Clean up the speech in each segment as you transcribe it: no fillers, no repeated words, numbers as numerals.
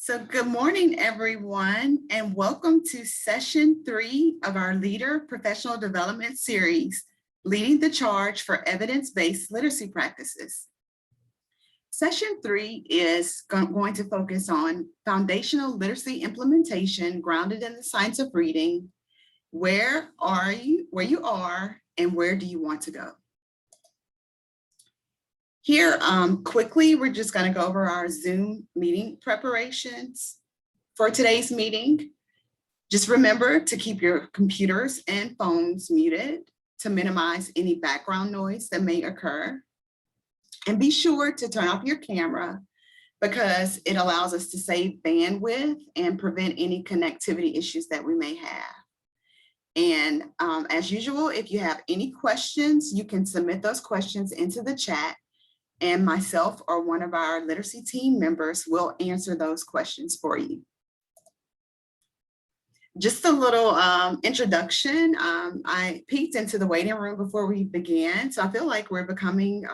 So good morning, everyone, and welcome to session 3 of our Leader Professional Development Series, Leading the Charge for Evidence-Based Literacy Practices. Session 3 is going to focus on foundational literacy implementation grounded in the science of reading. Where are you, where you are, and where do you want to go? Here, quickly, we're just going to go over our Zoom meeting preparations for today's meeting. Just remember to keep your computers and phones muted to minimize any background noise that may occur. And be sure to turn off your camera because it allows us to save bandwidth and prevent any connectivity issues that we may have. And as usual, if you have any questions, you can submit those questions into the chat, and myself or one of our literacy team members will answer those questions for you. Just a little introduction. I peeked into the waiting room before we began, so I feel like we're becoming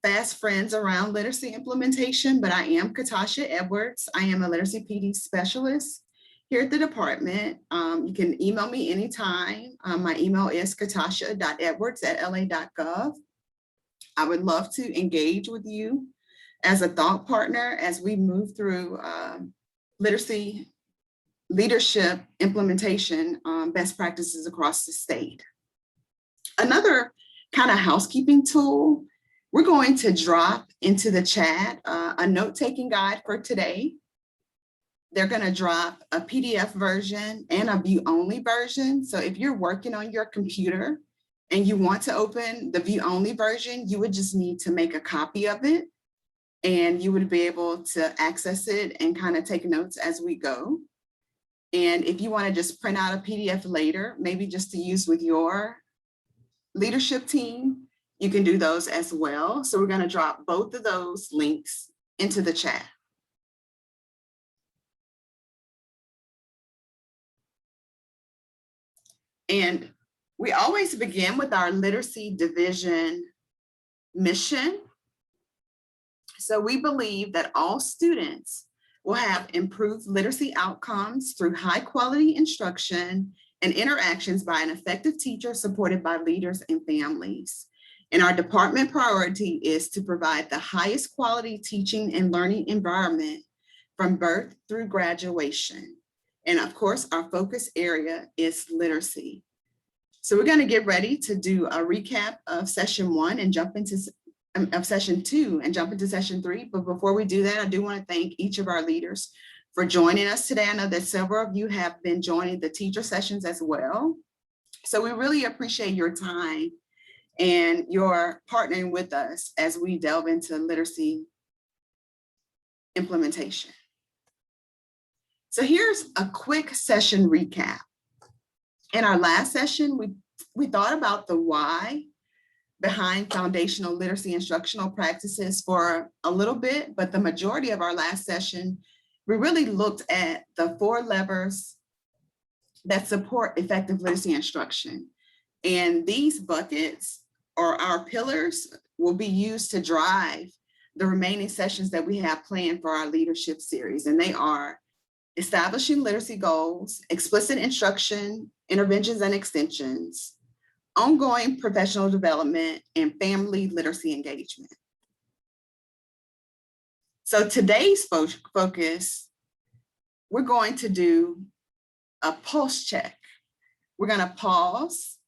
fast friends around literacy implementation, but I am Katasha Edwards. I am a literacy PD specialist here at the department. You can email me anytime. My email is katasha.edwards@la.gov. I would love to engage with you as a thought partner as we move through literacy leadership implementation best practices across the state. Another kind of housekeeping tool, we're going to drop into the chat a note-taking guide for today. They're going to drop a PDF version and a view-only version. So if you're working on your computer and you want to open the view-only version, you would just need to make a copy of it and you would be able to access it and kind of take notes as we go. And if you want to just print out a PDF later, maybe just to use with your leadership team, you can do those as well. So we're going to drop both of those links into the chat. And we always begin with our literacy division mission. So we believe that all students will have improved literacy outcomes through high quality instruction and interactions by an effective teacher supported by leaders and families. And our department priority is to provide the highest quality teaching and learning environment from birth through graduation. And of course, our focus area is literacy. So we're going to get ready to do a recap of session 1 and jump into session 2 and jump into session 3. But before we do that, I do want to thank each of our leaders for joining us today. I know that several of you have been joining the teacher sessions as well. So we really appreciate your time and your partnering with us as we delve into literacy implementation. So here's a quick session recap. In our last session, we thought about the why behind foundational literacy instructional practices for a little bit, but the majority of our last session, we really looked at the 4 levers that support effective literacy instruction. And these buckets or our pillars will be used to drive the remaining sessions that we have planned for our leadership series. And they are establishing literacy goals, explicit instruction, interventions and extensions, ongoing professional development, and family literacy engagement. So today's focus, we're going to do a pulse check. We're going to pause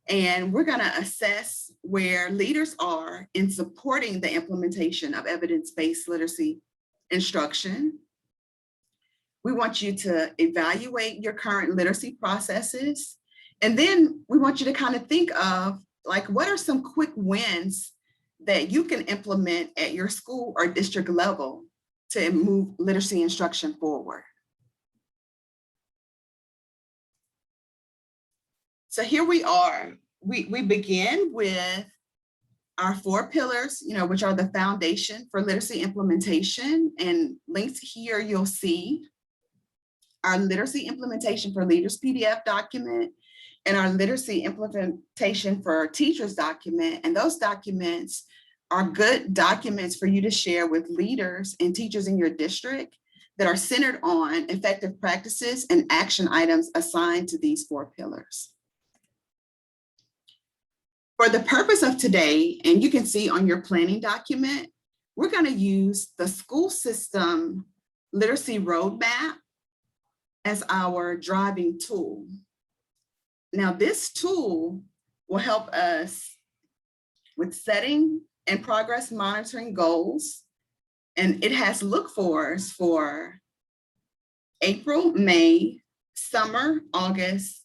and we're going to assess where leaders are in supporting the implementation of evidence-based literacy instruction. We want you to evaluate your current literacy processes. And then we want you to kind of think of, like, what are some quick wins that you can implement at your school or district level to move literacy instruction forward? So here we are. We begin with our 4 pillars, which are the foundation for literacy implementation. And linked here, you'll see our literacy implementation for leaders PDF document and our literacy implementation for teachers document. And those documents are good documents for you to share with leaders and teachers in your district that are centered on effective practices and action items assigned to these 4 pillars. For the purpose of today, and you can see on your planning document, we're going to use the school system literacy roadmap as our driving tool. Now, this tool will help us with setting and progress monitoring goals, and it has look-fors for April, May, summer, August,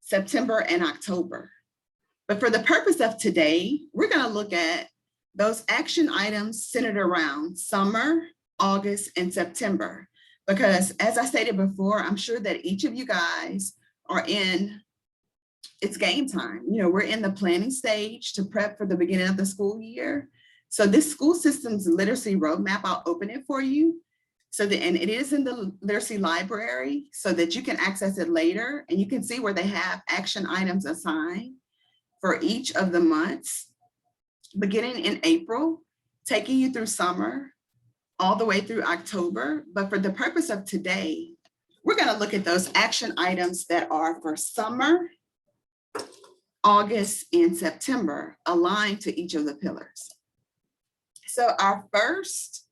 September, and October. But for the purpose of today, we're going to look at those action items centered around summer, August, and September. Because as I stated before, I'm sure that each of you guys are in, it's game time. You know, we're in the planning stage to prep for the beginning of the school year. So this school systems literacy roadmap, I'll open it for you. And it is in the literacy library so that you can access it later, and you can see where they have action items assigned for each of the months, beginning in April, taking you through summer, all the way through October. But for the purpose of today, we're going to look at those action items that are for summer, August, and September, aligned to each of the pillars. So our first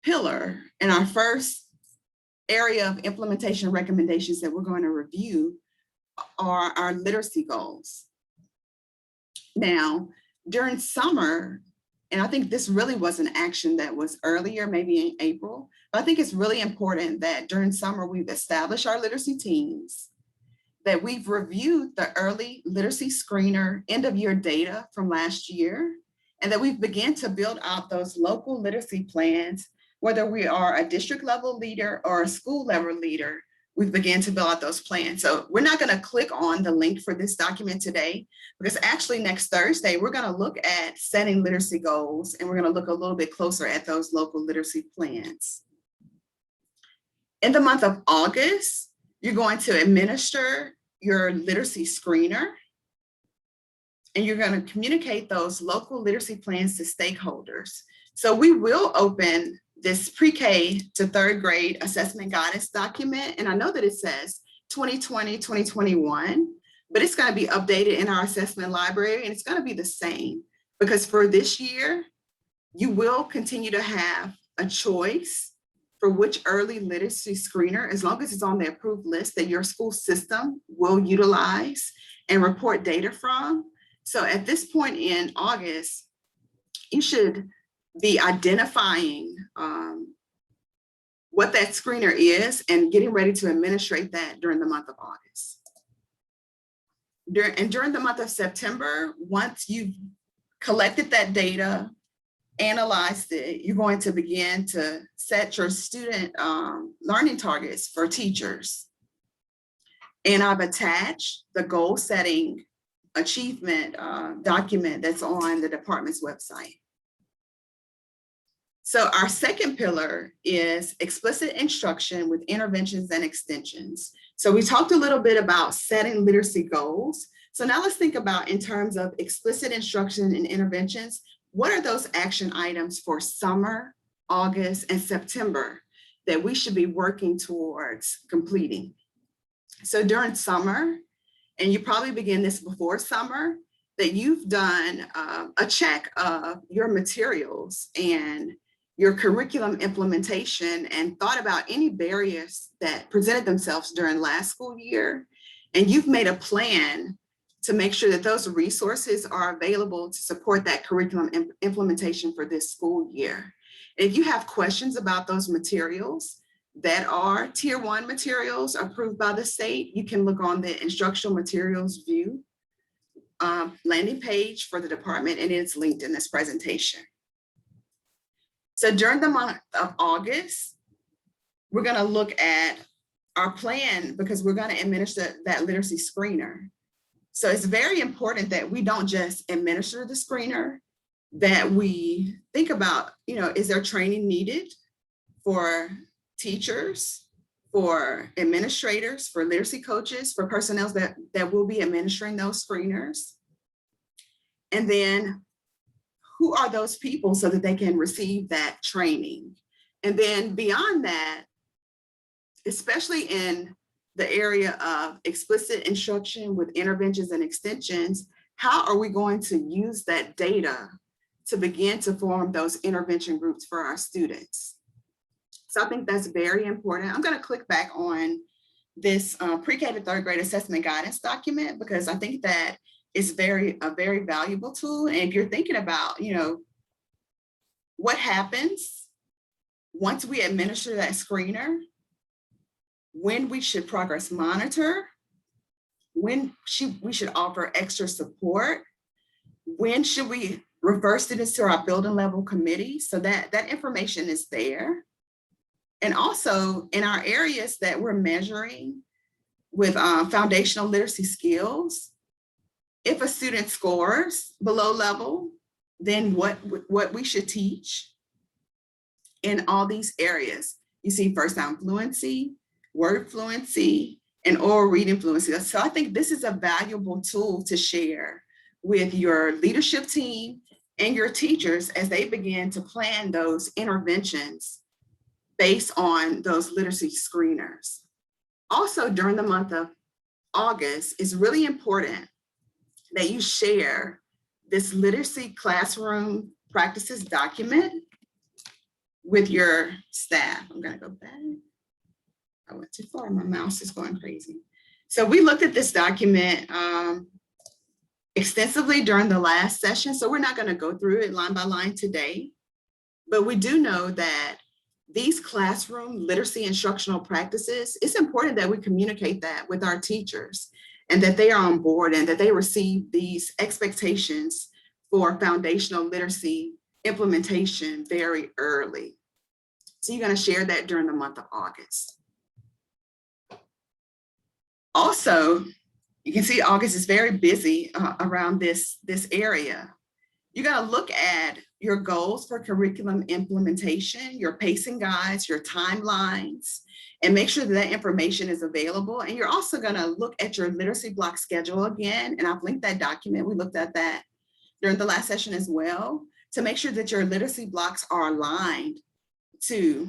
pillar and our first area of implementation recommendations that we're going to review are our literacy goals. Now, during summer, and I think this really was an action that was earlier, maybe in April, but I think it's really important that during summer we've established our literacy teams, that we've reviewed the early literacy screener end of year data from last year, and that we've begun to build out those local literacy plans, whether we are a district level leader or a school level leader. We've begun to build out those plans. So we're not going to click on the link for this document today, because actually next Thursday, we're going to look at setting literacy goals, and we're going to look a little bit closer at those local literacy plans. In the month of August, you're going to administer your literacy screener, and you're going to communicate those local literacy plans to stakeholders. So we will open this pre-K to 3rd grade assessment guidance document. And I know that it says 2020, 2021, but it's going to be updated in our assessment library, and it's going to be the same, because for this year, you will continue to have a choice for which early literacy screener, as long as it's on the approved list, that your school system will utilize and report data from. So at this point in August, you should be identifying what that screener is and getting ready to administrate that during the month of August. During the month of September, once you've collected that data, analyzed it, you're going to begin to set your student learning targets for teachers. And I've attached the goal setting achievement document that's on the department's website. So our second pillar is explicit instruction with interventions and extensions. So we talked a little bit about setting literacy goals. So now let's think about, in terms of explicit instruction and interventions, what are those action items for summer, August, and September that we should be working towards completing? So during summer, and you probably begin this before summer, that you've done a check of your materials and your curriculum implementation, and thought about any barriers that presented themselves during last school year. And you've made a plan to make sure that those resources are available to support that curriculum implementation for this school year. If you have questions about those materials that are Tier 1 materials approved by the state, you can look on the instructional materials view landing page for the department, and it's linked in this presentation. So during the month of August, we're going to look at our plan, because we're going to administer that literacy screener. So it's very important that we don't just administer the screener, that we think about, is there training needed for teachers, for administrators, for literacy coaches, for personnel that will be administering those screeners? And then who are those people so that they can receive that training? And then beyond that, especially in the area of explicit instruction with interventions and extensions, how are we going to use that data to begin to form those intervention groups for our students? So I think that's very important. I'm going to click back on this pre-K to third grade assessment guidance document, because I think that it's a very valuable tool. And if you're thinking about, what happens once we administer that screener, when we should progress monitor, when we should offer extra support, when should we refer students to our building level committee, so that information is there. And also in our areas that we're measuring with foundational literacy skills, if a student scores below level, then what we should teach in all these areas. You see first time fluency, word fluency, and oral reading fluency. So I think this is a valuable tool to share with your leadership team and your teachers as they begin to plan those interventions based on those literacy screeners. Also, during the month of August, it's really important that you share this literacy classroom practices document with your staff. I'm gonna go back. I went too far, my mouse is going crazy. So we looked at this document extensively during the last session, so we're not gonna go through it line by line today, but we do know that these classroom literacy instructional practices, it's important that we communicate that with our teachers and that they are on board and that they receive these expectations for foundational literacy implementation very early. So you're going to share that during the month of August. Also, you can see August is very busy around this area. You got to look at your goals for curriculum implementation, your pacing guides, your timelines, and make sure that that information is available. And you're also going to look at your literacy block schedule again. And I've linked that document. We looked at that during the last session as well, to make sure that your literacy blocks are aligned to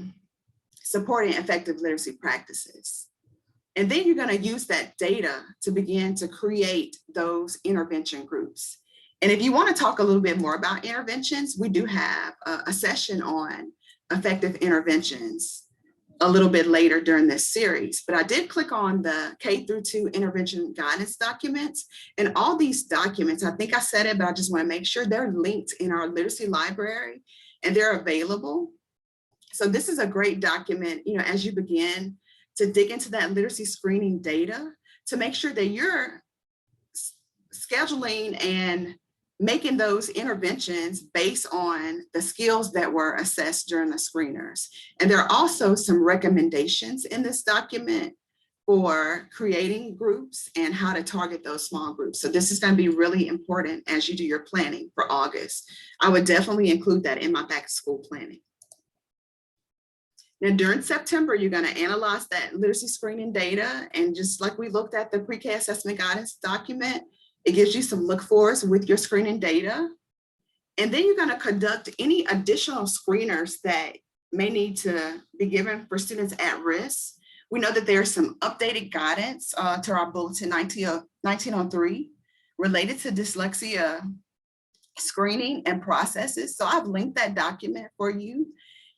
supporting effective literacy practices. And then you're going to use that data to begin to create those intervention groups. And if you want to talk a little bit more about interventions, we do have a session on effective interventions a little bit later during this series. But I did click on the K-2 intervention guidance documents, and all these documents, I think I said it, but I just want to make sure they're linked in our literacy library and they're available. So this is a great document, as you begin to dig into that literacy screening data to make sure that you're scheduling and making those interventions based on the skills that were assessed during the screeners. And there are also some recommendations in this document for creating groups and how to target those small groups. So this is going to be really important as you do your planning for August. I would definitely include that in my back to school planning. Now, during September, you're going to analyze that literacy screening data. And just like we looked at the pre-K assessment guidance document, it gives you some look fors with your screening data. And then you're going to conduct any additional screeners that may need to be given for students at risk. We know that there's some updated guidance to our bulletin 1903 related to dyslexia screening and processes. So I've linked that document for you.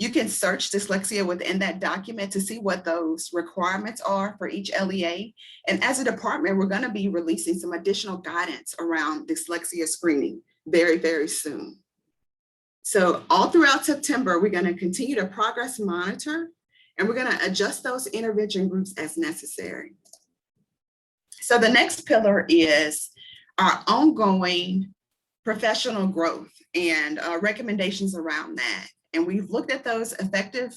You can search dyslexia within that document to see what those requirements are for each LEA. And as a department, we're going to be releasing some additional guidance around dyslexia screening very, very soon. So all throughout September, we're going to continue to progress monitor, and we're going to adjust those intervention groups as necessary. So the next pillar is our ongoing professional growth and recommendations around that. And we've looked at those effective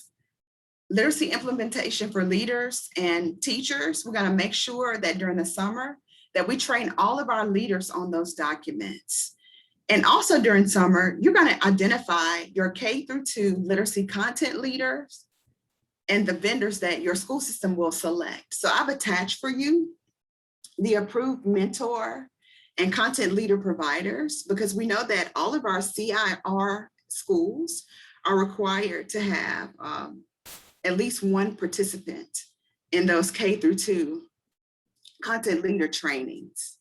literacy implementation for leaders and teachers. We're going to make sure that during the summer that we train all of our leaders on those documents. And also during summer, you're going to identify your K-2 literacy content leaders and the vendors that your school system will select. So I've attached for you the approved mentor and content leader providers, because we know that all of our CIR schools are required to have at least one participant in those K-2 content leader trainings.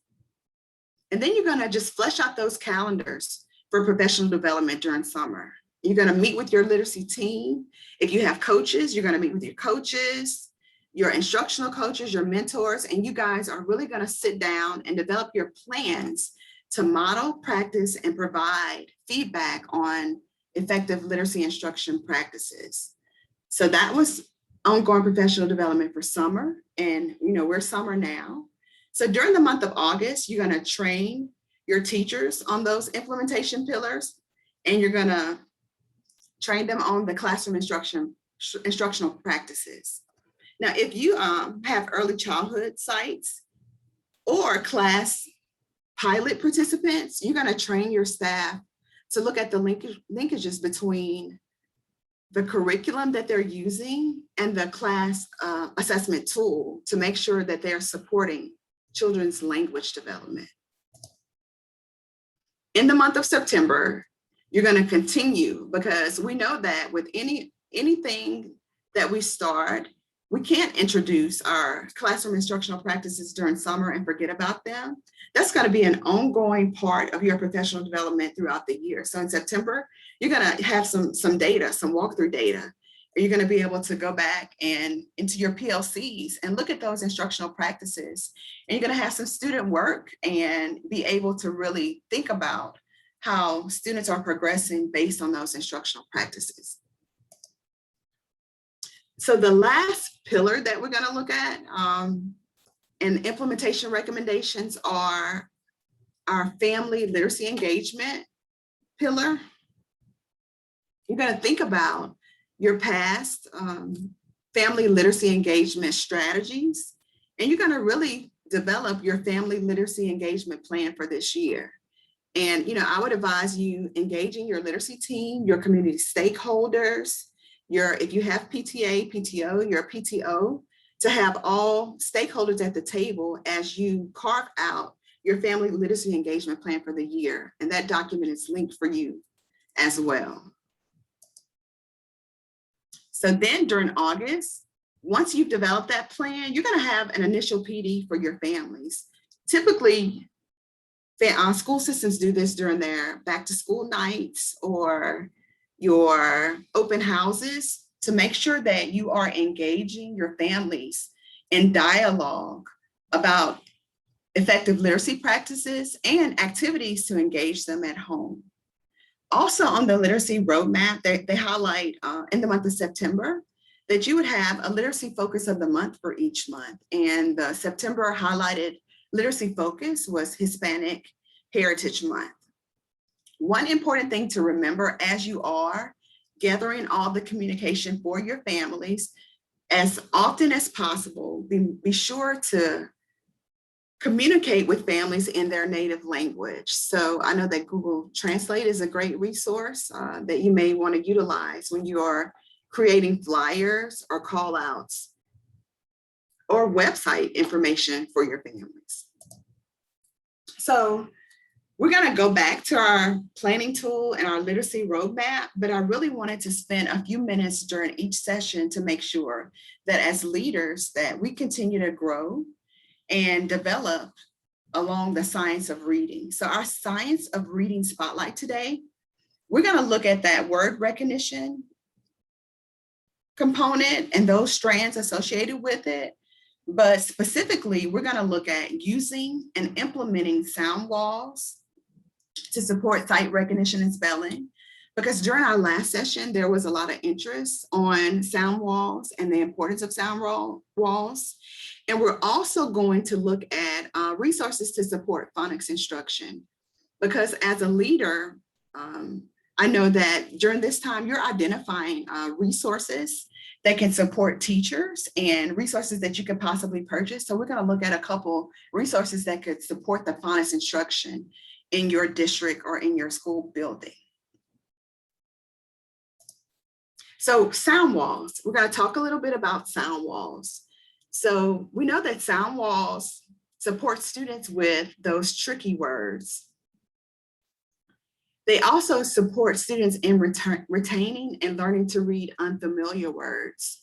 And then you're gonna just flesh out those calendars for professional development during summer. You're gonna meet with your literacy team. If you have coaches, you're gonna meet with your coaches, your instructional coaches, your mentors, and you guys are really gonna sit down and develop your plans to model, practice, and provide feedback on effective literacy instruction practices. So that was ongoing professional development for summer, and we're summer now. So during the month of August, you're gonna train your teachers on those implementation pillars, and you're gonna train them on the classroom instructional practices. Now, if you have early childhood sites or class pilot participants, you're gonna train your staff to look at the linkages between the curriculum that they're using and the class assessment tool to make sure that they're supporting children's language development. In the month of September, you're going to continue, because we know that with anything that we start, we can't introduce our classroom instructional practices during summer and forget about them. That's going to be an ongoing part of your professional development throughout the year. So in September, you're going to have some data, some walkthrough data. You're going to be able to go back and into your PLCs and look at those instructional practices. And you're going to have some student work and be able to really think about how students are progressing based on those instructional practices. So the last pillar that we're going to look at and implementation recommendations are our family literacy engagement pillar. You're going to think about your past family literacy engagement strategies, and you're going to really develop your family literacy engagement plan for this year. And I would advise you engaging your literacy team, your community stakeholders, if you have PTA, PTO, your PTO, to have all stakeholders at the table as you carve out your family literacy engagement plan for the year. And that document is linked for you as well. So then during August, once you've developed that plan, you're going to have an initial PD for your families. Typically, school systems do this during their back to school nights or your open houses to make sure that you are engaging your families in dialogue about effective literacy practices and activities to engage them at home. Also on the literacy roadmap, they highlight in the month of September that you would have a literacy focus of the month for each month. And the September highlighted literacy focus was Hispanic Heritage Month. One important thing to remember as you are gathering all the communication for your families, as often as possible, be sure to communicate with families in their native language. So I know that Google Translate is a great resource that you may want to utilize when you are creating flyers or call outs or website information for your families. So we're going to go back to our planning tool and our literacy roadmap, but I really wanted to spend a few minutes during each session to make sure that as leaders that we continue to grow and develop along the science of reading. So our science of reading spotlight today, we're going to look at that word recognition component and those strands associated with it. But specifically, we're going to look at using and implementing sound walls to support sight recognition and spelling. Because during our last session, there was a lot of interest on sound walls and the importance of sound walls. And we're also going to look at resources to support phonics instruction. Because as a leader, I know that during this time, you're identifying resources that can support teachers and resources that you could possibly purchase. So we're going to look at a couple resources that could support the phonics instruction in your district or in your school building. So sound walls, we're going to talk a little bit about sound walls. So we know that sound walls support students with those tricky words. They also support students in retaining and learning to read unfamiliar words.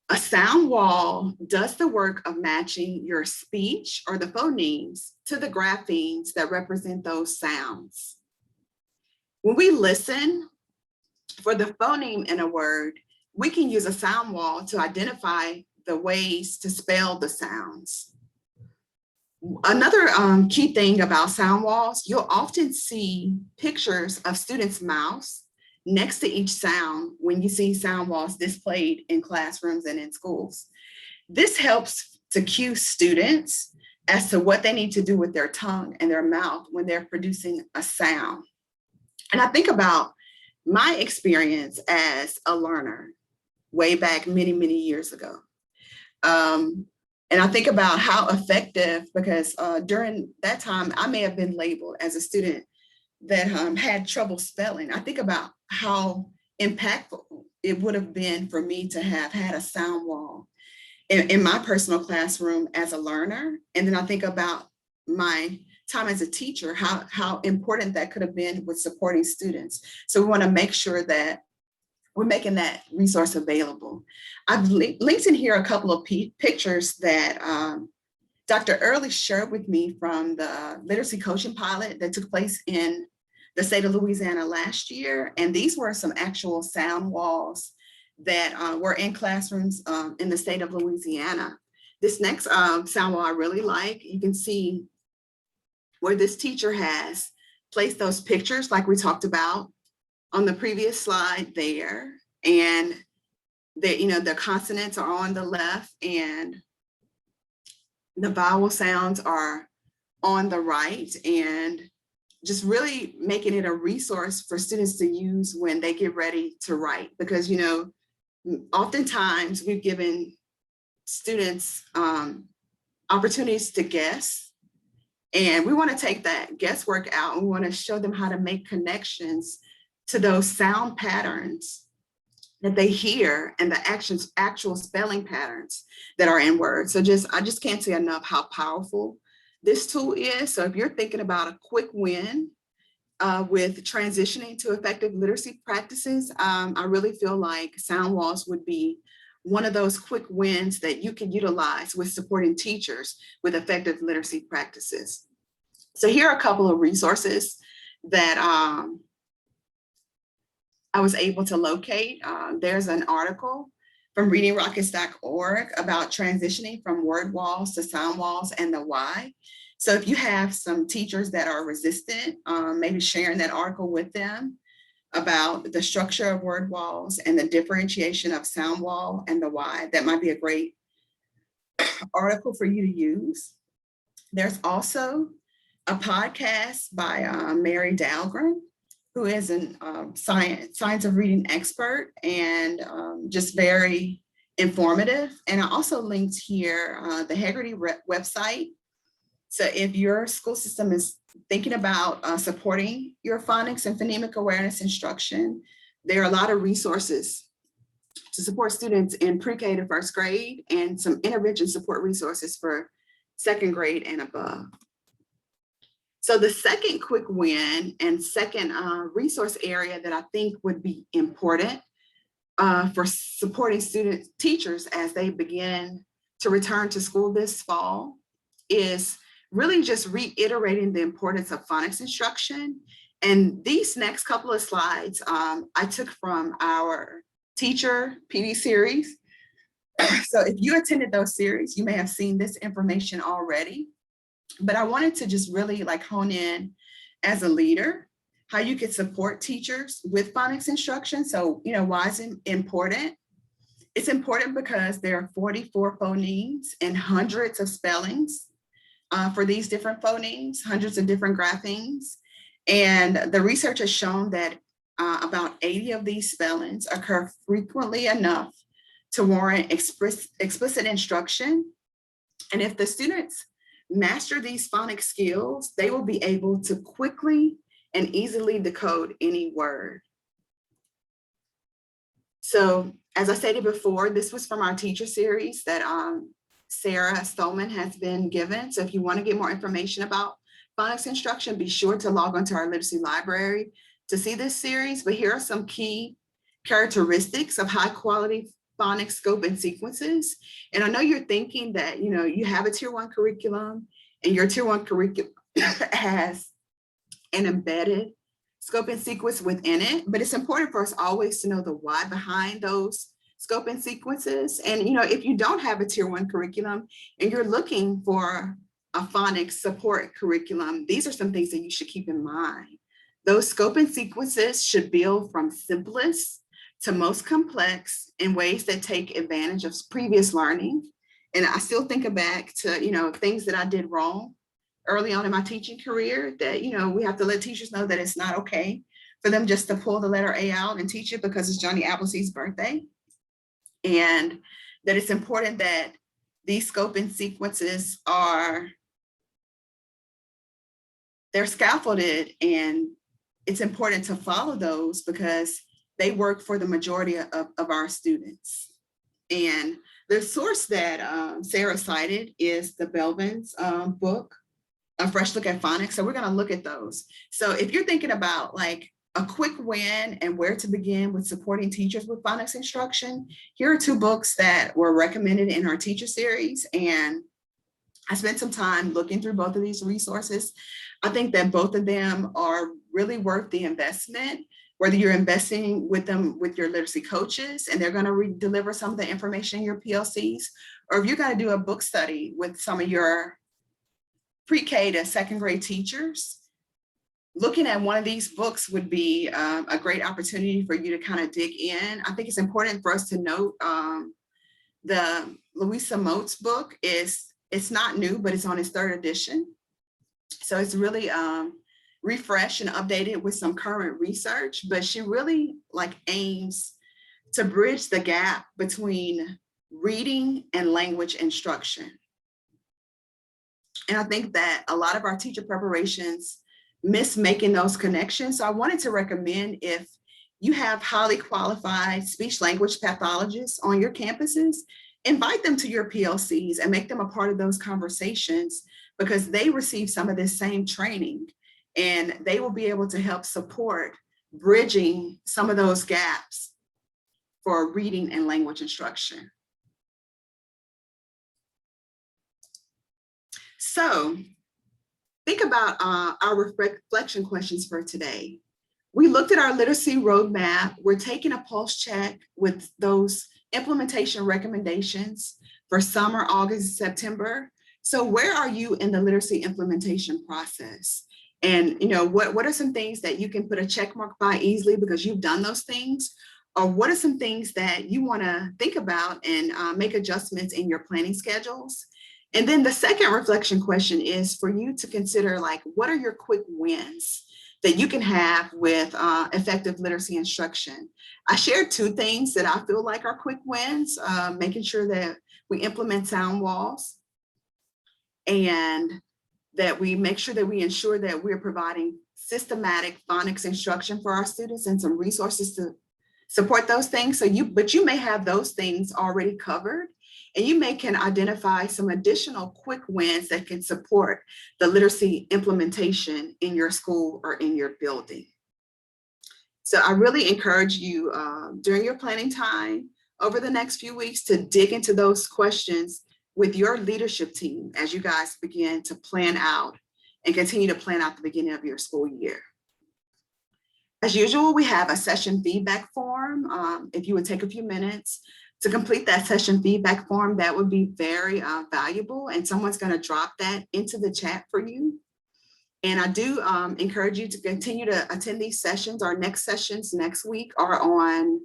A sound wall does the work of matching your speech or the phonemes to the graphemes that represent those sounds. When we listen for the phoneme in a word, we can use a sound wall to identify the ways to spell the sounds. Another key thing about sound walls, you'll often see pictures of students' mouths next to each sound when you see sound walls displayed in classrooms and in schools. This helps to cue students as to what they need to do with their tongue and their mouth when they're producing a sound. And I think about my experience as a learner way back many, many years ago. And I think about how effective, because during that time, I may have been labeled as a student that had trouble spelling. I think about how impactful it would have been for me to have had a sound wall in my personal classroom as a learner. And then I think about my time as a teacher, how important that could have been with supporting students. So we want to make sure that we're making that resource available. I've linked in here a couple of pictures that Dr. Early shared with me from the literacy coaching pilot that took place in the state of Louisiana last year. And these were some actual sound walls that were in classrooms in the state of Louisiana. This next sound wall I really like. You can see where this teacher has placed those pictures like we talked about on the previous slide there. And the consonants are on the left and the vowel sounds are on the right, and just really making it a resource for students to use when they get ready to write. Because, oftentimes we've given students opportunities to guess, and we want to take that guesswork out and we want to show them how to make connections to those sound patterns that they hear and the actual spelling patterns that are in words. So I just can't say enough how powerful this tool is. So if you're thinking about a quick win with transitioning to effective literacy practices, I really feel like sound walls would be one of those quick wins that you can utilize with supporting teachers with effective literacy practices. So here are a couple of resources that I was able to locate. There's an article from readingrockets.org about transitioning from word walls to sound walls and the why. So if you have some teachers that are resistant, maybe sharing that article with them about the structure of word walls and the differentiation of sound wall and the why, that might be a great article for you to use. There's also a podcast by Mary Dahlgren, who is a science of reading expert and just very informative. And I also linked here the Haggerty website. So if your school system is thinking about supporting your phonics and phonemic awareness instruction, there are a lot of resources to support students in pre-K to first grade and some intervention support resources for second grade and above. So the second quick win and second resource area that I think would be important for supporting teachers as they begin to return to school this fall is really just reiterating the importance of phonics instruction. And these next couple of slides I took from our teacher PD series. So if you attended those series, you may have seen this information already. But I wanted to just really hone in as a leader, how you could support teachers with phonics instruction. So, why is it important? It's important because there are 44 phonemes and hundreds of spellings for these different phonemes, hundreds of different graphemes. And the research has shown that about 80 of these spellings occur frequently enough to warrant explicit instruction. And if the students master these phonics skills, they will be able to quickly and easily decode any word. So as I stated before, this was from our teacher series that Sarah Stolman has been given. So if you want to get more information about phonics instruction, be sure to log onto our literacy library to see this series. But here are some key characteristics of high quality phonics scope and sequences. And I know you're thinking that, you have a tier 1 curriculum and your tier 1 curriculum has an embedded scope and sequence within it, but it's important for us always to know the why behind those scope and sequences. And if you don't have a tier 1 curriculum and you're looking for a phonics support curriculum, these are some things that you should keep in mind. Those scope and sequences should build from simplest to most complex in ways that take advantage of previous learning. And I still think back to, things that I did wrong early on in my teaching career that, we have to let teachers know that it's not okay for them just to pull the letter A out and teach it because it's Johnny Appleseed's birthday. And that it's important that these scope and sequences they're scaffolded, and it's important to follow those because they work for the majority of our students. And the source that Sarah cited is the Belvin's book, A Fresh Look at Phonics. So we're going to look at those. So if you're thinking about like a quick win and where to begin with supporting teachers with phonics instruction, here are 2 books that were recommended in our teacher series. And I spent some time looking through both of these resources. I think that both of them are really worth the investment, whether you're investing with them with your literacy coaches and they're going to deliver some of the information in your PLCs, or if you're going to do a book study with some of your pre-K to 2nd grade teachers, looking at one of these books would be a great opportunity for you to kind of dig in. I think it's important for us to note the Louisa Moat's book it's not new, but it's on its 3rd edition. So it's really refreshed and updated with some current research, but she really aims to bridge the gap between reading and language instruction. And I think that a lot of our teacher preparations miss making those connections. So I wanted to recommend, if you have highly qualified speech language pathologists on your campuses, invite them to your PLCs and make them a part of those conversations, because they receive some of this same training and they will be able to help support bridging some of those gaps for reading and language instruction. So think about our reflection questions for today. We looked at our literacy roadmap. We're taking a pulse check with those implementation recommendations for summer, August, September. So where are you in the literacy implementation process? And what are some things that you can put a check mark by easily because you've done those things? Or what are some things that you want to think about and make adjustments in your planning schedules? And then the second reflection question is for you to consider, what are your quick wins that you can have with effective literacy instruction? I shared 2 things that I feel like are quick wins, making sure that we implement sound walls and that we make sure that we ensure that we're providing systematic phonics instruction for our students and some resources to support those things. But you may have those things already covered, and you can identify some additional quick wins that can support the literacy implementation in your school or in your building. So I really encourage you during your planning time over the next few weeks to dig into those questions with your leadership team as you guys begin to plan out and continue to plan out the beginning of your school year. As usual, we have a session feedback form. If you would take a few minutes to complete that session feedback form, that would be very valuable, and someone's going to drop that into the chat for you. And I do encourage you to continue to attend these sessions. Our next sessions next week are on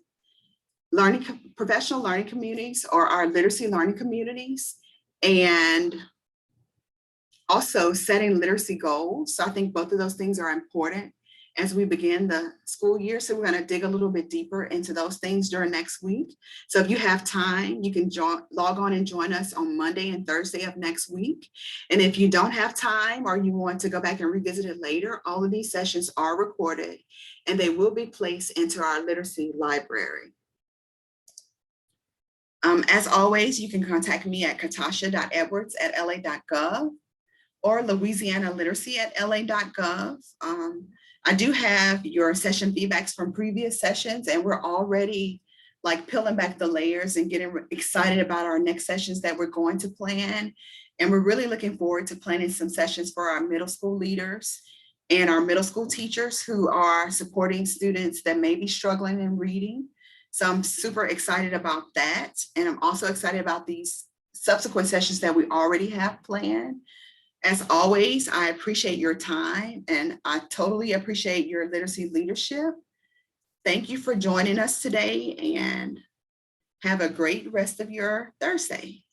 professional learning communities, or our literacy learning communities, and also setting literacy goals. So I think both of those things are important as we begin the school year. So we're going to dig a little bit deeper into those things during next week. So if you have time, you can log on and join us on Monday and Thursday of next week. And if you don't have time, or you want to go back and revisit it later, all of these sessions are recorded and they will be placed into our literacy library. As always, you can contact me at katasha.edwards@la.gov. or Louisiana Literacy at la.gov. I do have your session feedbacks from previous sessions, and we're already like peeling back the layers and getting excited about our next sessions that we're going to plan. And we're really looking forward to planning some sessions for our middle school leaders and our middle school teachers who are supporting students that may be struggling in reading. So I'm super excited about that. And I'm also excited about these subsequent sessions that we already have planned. As always, I appreciate your time and I totally appreciate your literacy leadership. Thank you for joining us today and have a great rest of your Thursday.